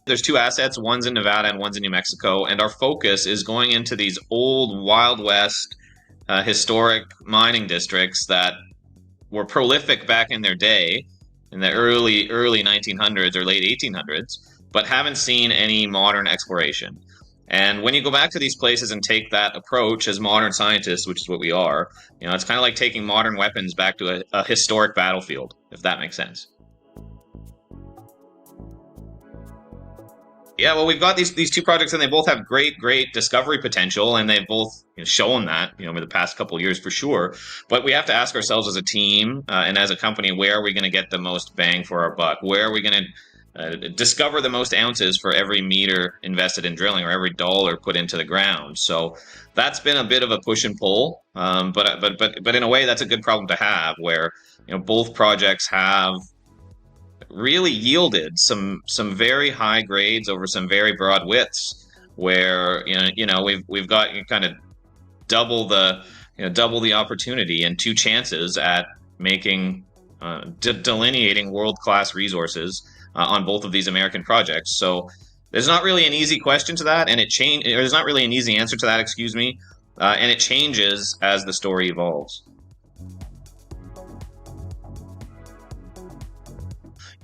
There's two assets, one's in Nevada and one's in New Mexico, and our focus is going into these old Wild West historic mining districts that were prolific back in their day, in the early 1900s or late 1800s, but haven't seen any modern exploration. And when you go back to these places and take that approach as modern scientists, which is what we are, it's kind of like taking modern weapons back to a historic battlefield, if that makes sense. Yeah, well, we've got these two projects, and they both have great discovery potential, and they've both shown that over the past couple of years for sure. But we have to ask ourselves as a team and as a company, where are we going to get the most bang for our buck? Where are we going to discover the most ounces for every meter invested in drilling or every dollar put into the ground? So that's been a bit of a push and pull, but in a way, that's a good problem to have, where both projects have really yielded some very high grades over some very broad widths, where we've got kind of double the opportunity and two chances at making delineating world-class resources on both of these American projects. So there's not really an easy question to that, and there's not really an easy answer to that, excuse me, and it changes as the story evolves.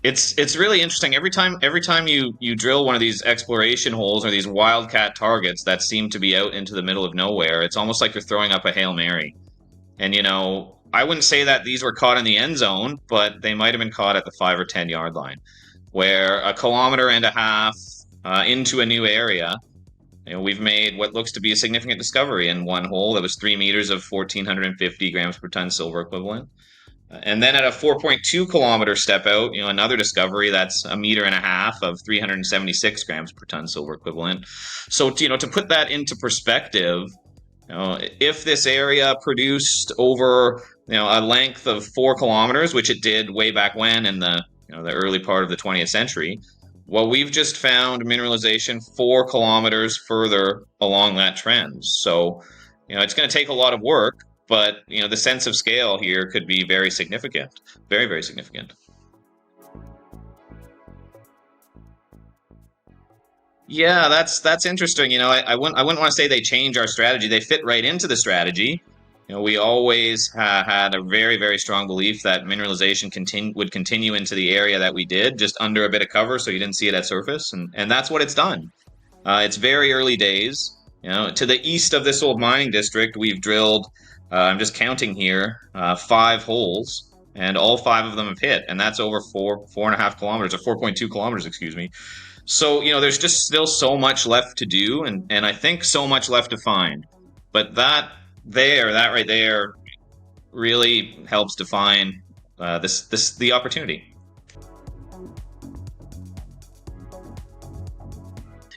It's really interesting. Every time you drill one of these exploration holes or these wildcat targets that seem to be out into the middle of nowhere, it's almost like you're throwing up a Hail Mary. And I wouldn't say that these were caught in the end zone, but they might have been caught at the 5 or 10 yard line, where a kilometer and a half into a new area, we've made what looks to be a significant discovery in one hole that was 3 meters of 1,450 grams per ton silver equivalent. And then at a 4.2 kilometer step out, another discovery that's 1.5 meters of 376 grams per ton silver equivalent. So, to put that into perspective, if this area produced over, a length of 4 kilometers, which it did way back when in the early part of the 20th century, well, we've just found mineralization 4 kilometers further along that trend. So, it's going to take a lot of work. But, the sense of scale here could be very significant, very, very significant. Yeah, that's interesting. I wouldn't want to say they change our strategy. They fit right into the strategy. We always had a very, very strong belief that mineralization would continue into the area that we did, just under a bit of cover, so you didn't see it at surface. And that's what it's done. It's very early days. To the east of this old mining district, we've drilled, I'm just counting here, 5 holes, and all 5 of them have hit, and that's over 4.5 kilometers, or 4.2 kilometers, excuse me. So, there's just still so much left to do, and I think so much left to find. But that right there really helps define the opportunity.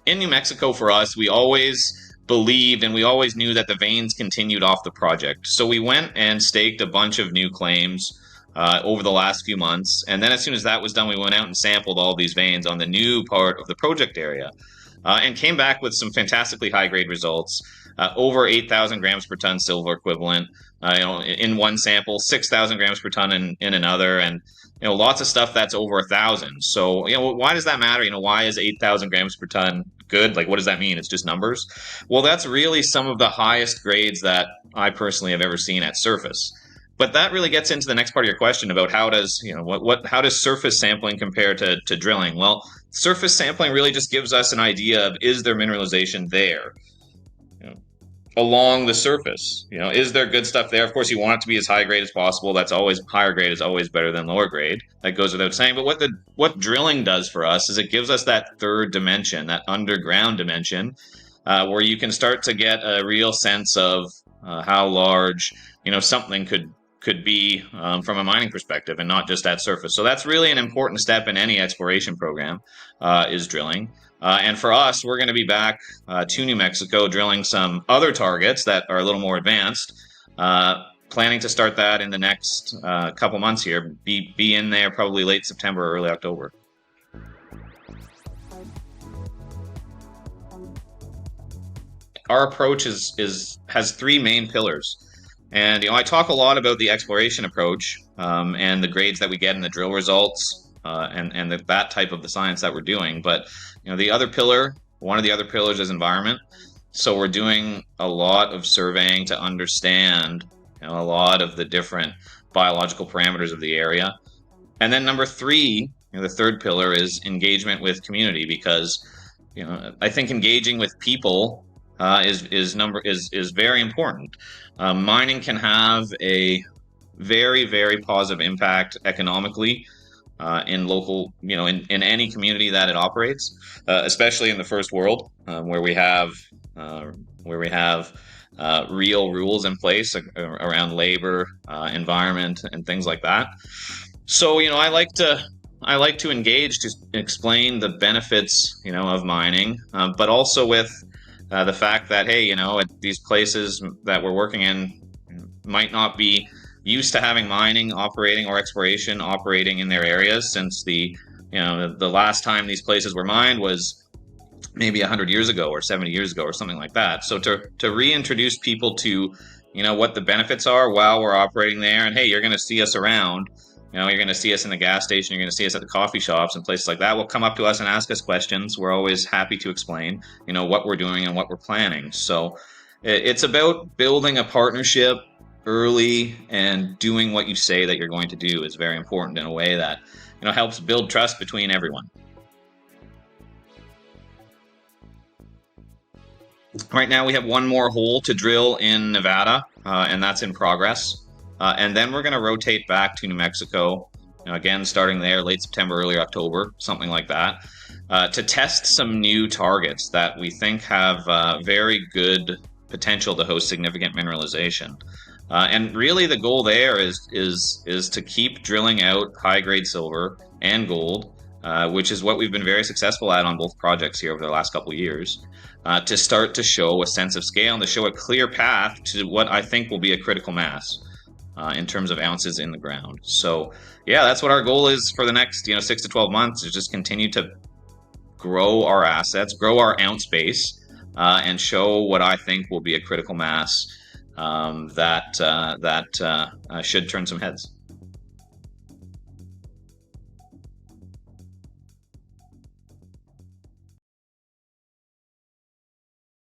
In New Mexico, for us, we always believed and we always knew that the veins continued off the project. So we went and staked a bunch of new claims over the last few months. And then as soon as that was done, we went out and sampled all these veins on the new part of the project area and came back with some fantastically high-grade results. Over 8,000 grams per ton silver equivalent in one sample, 6,000 grams per ton in another, and lots of stuff that's over 1,000. So why does that matter? Why is 8,000 grams per ton good? Like, what does that mean? It's just numbers. Well, that's really some of the highest grades that I personally have ever seen at surface. But that really gets into the next part of your question about how does how does surface sampling compare to drilling? Well, surface sampling really just gives us an idea of, is there mineralization there along the surface? Is there good stuff there? Of course, you want it to be as high grade as possible. That's always, higher grade is always better than lower grade. That goes without saying. But what drilling does for us is it gives us that third dimension, that underground dimension, where you can start to get a real sense of how large something could be from a mining perspective, and not just at surface. So that's really an important step in any exploration program, is drilling. And for us, we're going to be back to New Mexico drilling some other targets that are a little more advanced. Planning to start that in the next couple months here. Be in there probably late September or early October. Our approach has 3 main pillars. And I talk a lot about the exploration approach and the grades that we get in the drill results. and that type of the science that we're doing. But the other pillar, one of the other pillars is environment. So we're doing a lot of surveying to understand a lot of the different biological parameters of the area. And then number three, the third pillar is engagement with community, because I think engaging with people is very important. Mining can have a very, very positive impact economically in local, in any community that it operates, especially in the first world, where we have real rules in place around labor, environment, and things like that. So I like to engage to explain the benefits of mining, but also with the fact that, hey, these places that we're working in might not be used to having mining operating or exploration operating in their areas, since the last time these places were mined was maybe 100 years ago or 70 years ago or something like that. So to reintroduce people to what the benefits are while we're operating there, and hey, you're going to see us around. You're going to see us in the gas station. You're going to see us at the coffee shops and places like that. Will come up to us and ask us questions. We're always happy to explain, what we're doing and what we're planning. So it's about building a partnership early, and doing what you say that you're going to do is very important in a way that helps build trust between everyone. Right now we have one more hole to drill in Nevada, and that's in progress. And then we're going to rotate back to New Mexico, again, starting there late September, early October, something like that, to test some new targets that we think have very good potential to host significant mineralization. And really the goal there is to keep drilling out high-grade silver and gold, which is what we've been very successful at on both projects here over the last couple of years, to start to show a sense of scale and to show a clear path to what I think will be a critical mass in terms of ounces in the ground. So yeah, that's what our goal is for the next 6 to 12 months, is just continue to grow our assets, grow our ounce base, and show what I think will be a critical mass that should turn some heads.